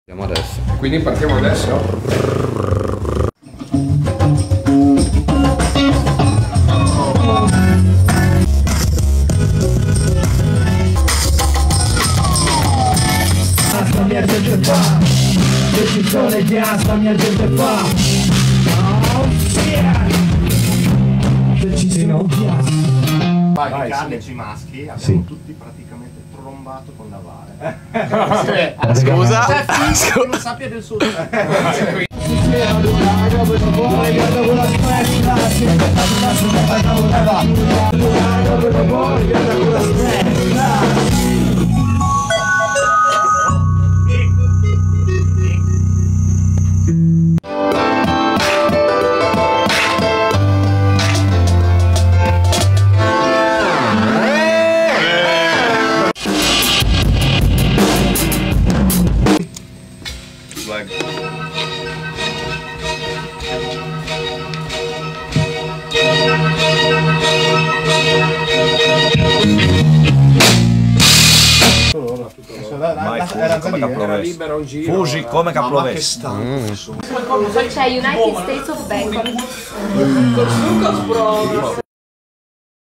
Partiamo adesso. Quindi partiamo adesso? Sta mia gente fa, decisione di asta mia gente fa. Oh yeah. Decisione di asta. I carnici maschi abbiamo tutti praticamente trombato con Navare. Scusa? Chi non sappia del suo Era libero un giro. Fugi come che plovesse. C'è United States of Bacon.